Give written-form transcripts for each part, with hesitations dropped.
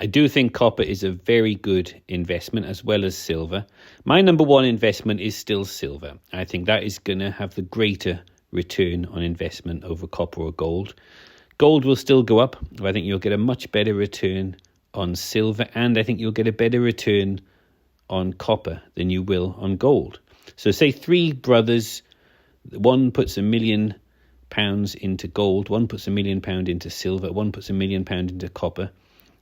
I do think copper is a very good investment as well as silver. My number one investment is still silver. I think that is going to have the greater return on investment over copper or gold. Gold will still go up, but I think you'll get a much better return on silver, and I think you'll get a better return on copper than you will on gold. So say three brothers, one puts £1 million into gold, one puts £1 million into silver, one puts £1 million into copper.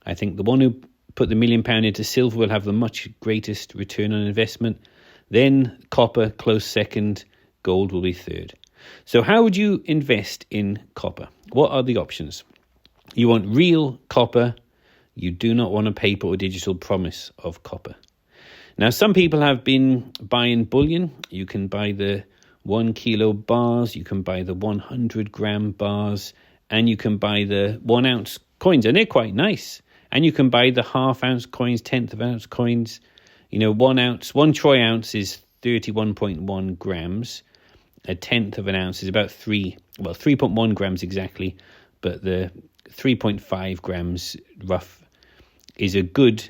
I think the one who put the £1 million into silver will have the much greatest return on investment. Then copper, close second, gold will be third. So how would you invest in copper? What are the options? You want real copper. You do not want a paper or digital promise of copper. Now, some people have been buying bullion. You can buy the 1 kilo bars, you can buy the 100 gram bars, and you can buy the 1 ounce coins, and they're quite nice. And you can buy the half ounce coins, tenth of an ounce coins. 1 troy ounce is 31.1 grams. A tenth of an ounce is about 3.1 grams exactly, but the 3.5 grams rough is a good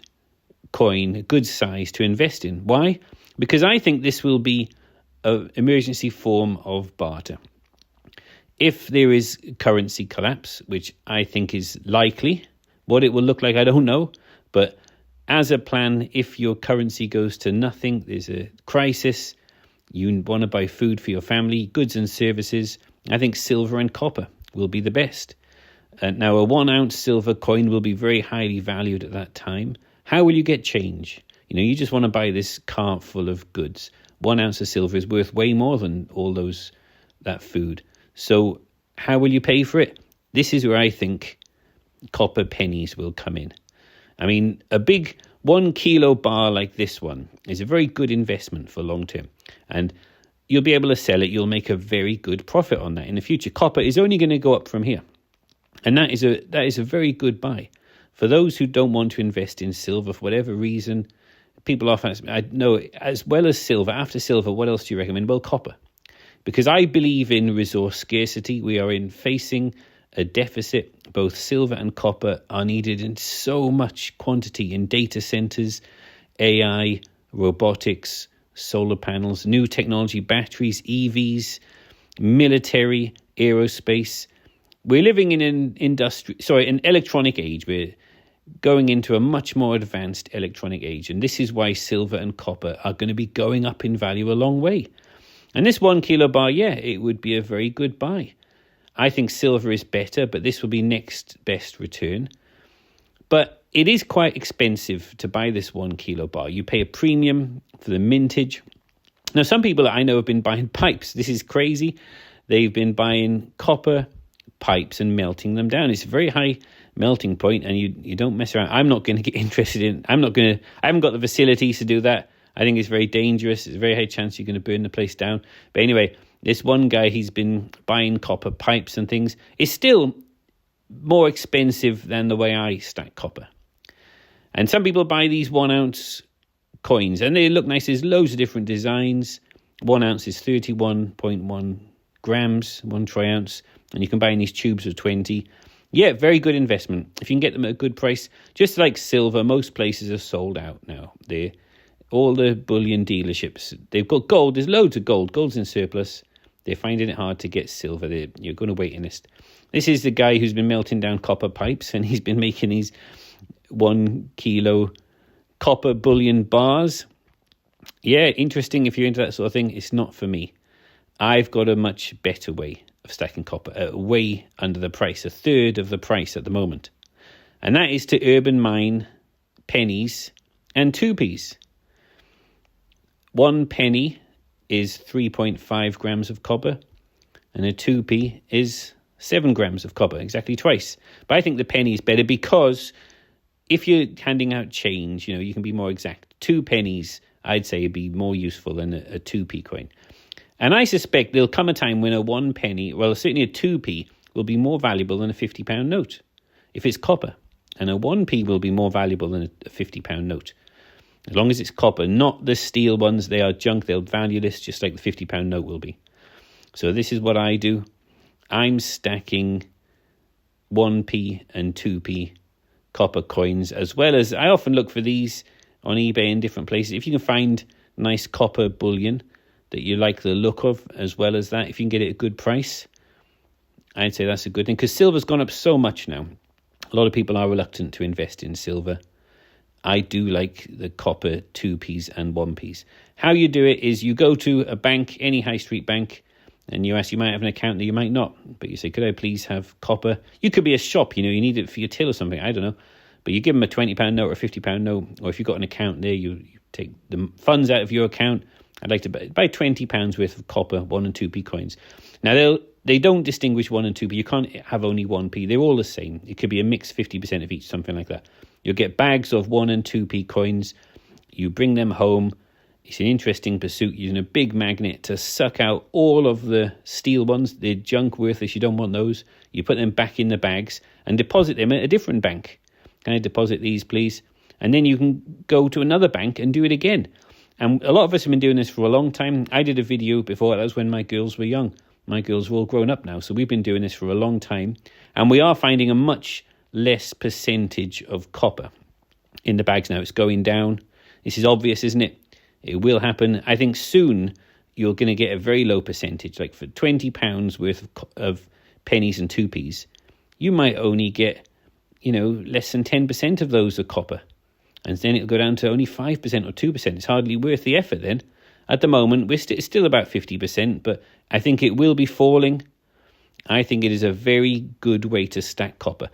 coin, a good size to invest in. Why? Because I think this will be an emergency form of barter. If there is currency collapse, which I think is likely, what it will look like, I don't know. But as a plan, if your currency goes to nothing, there's a crisis, you want to buy food for your family, goods and services, I think silver and copper will be the best. Now, a 1 ounce silver coin will be very highly valued at that time. How will you get change? You just want to buy this cart full of goods. 1 ounce of silver is worth way more than all that food. So how will you pay for it? This is where I think copper pennies will come in. I mean, a big 1 kilo bar like this one is a very good investment for long term. And you'll be able to sell it. You'll make a very good profit on that in the future. Copper is only going to go up from here. And that is a very good buy. For those who don't want to invest in silver for whatever reason, people often ask me, I know, as well as silver, after silver, what else do you recommend? Well, copper. Because I believe in resource scarcity. We are facing a deficit. Both silver and copper are needed in so much quantity in data centers, AI, robotics, solar panels, new technology, batteries, EVs, military, aerospace. We're living in an electronic age. We're going into a much more advanced electronic age. And this is why silver and copper are going to be going up in value a long way. And this 1 kilo bar, it would be a very good buy. I think silver is better, but this will be next best return. But it is quite expensive to buy this 1 kilo bar. You pay a premium for the mintage. Now, some people I know have been buying pipes. This is crazy. They've been buying copper pipes and melting them down. It's a very high melting point, and you don't mess around. I'm not going to get interested in. I haven't got the facilities to do that. I think it's very dangerous. It's a very high chance you're going to burn the place down. But anyway, this one guy, he's been buying copper pipes and things. It's still more expensive than the way I stack copper. And some people buy these 1 ounce coins, and they look nice. There's loads of different designs. 1 ounce is 31.1 grams, 1 troy ounce, and you can buy in these tubes of 20. Yeah, very good investment. If you can get them at a good price, just like silver, most places are sold out now. All the bullion dealerships, they've got gold. There's loads of gold. Gold's in surplus. They're finding it hard to get silver. You're going to wait in this. This is the guy who's been melting down copper pipes, and he's been making these 1 kilo copper bullion bars. Yeah, interesting if you're into that sort of thing. It's not for me. I've got a much better way of stacking copper, way under the price, a third of the price at the moment. And that is to urban mine pennies and 2p's. 1 penny is 3.5 grams of copper, and a 2p is 7 grams of copper, exactly twice. But I think the penny is better because if you're handing out change, you can be more exact. 2 pennies, I'd say, would be more useful than a 2p coin. And I suspect there'll come a time when a 1 penny, well, certainly a 2p, will be more valuable than a £50 note if it's copper. And a 1p will be more valuable than a £50 note. As long as it's copper, not the steel ones. They are junk. They'll valueless, just like the £50 note will be. So this is what I do. I'm stacking 1p and 2p copper coins, as well as I often look for these on eBay in different places. If you can find nice copper bullion that you like the look of, as well as that, if you can get it at a good price, I'd say that's a good thing, because silver's gone up so much now. A lot of people are reluctant to invest in silver. I do like the copper 2p's and 1p's. How you do it is you go to a bank, any high street bank, and you ask, you might have an account there, you might not, but you say, could I please have copper? You could be a shop, you need it for your till or something, I don't know. But you give them a £20 note or a £50 note, or if you've got an account there, you take the funds out of your account. I'd like to buy £20 worth of copper 1 and 2p coins. Now, they don't distinguish 1 and 2p. You can't have only 1p. They're all the same. It could be a mix, 50% of each, something like that. You'll get bags of 1 and 2p coins. You bring them home. It's an interesting pursuit, using a big magnet to suck out all of the steel ones. They're junk, worthless. You don't want those. You put them back in the bags and deposit them at a different bank. Can I deposit these, please? And then you can go to another bank and do it again. And a lot of us have been doing this for a long time. I did a video before. That was when my girls were young. My girls are all grown up now. So we've been doing this for a long time. And we are finding a much less percentage of copper in the bags now. It's going down. This is obvious, isn't it? It will happen. I think soon you're going to get a very low percentage. Like for £20 worth of pennies and 2p's, you might only get, less than 10% of those are copper. And then it'll go down to only 5% or 2%. It's hardly worth the effort then. At the moment, it's still about 50%, but I think it will be falling. I think it is a very good way to stack copper.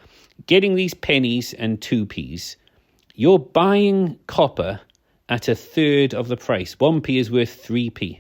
Getting these pennies and 2p's, you're buying copper at a third of the price. 1p is worth 3p.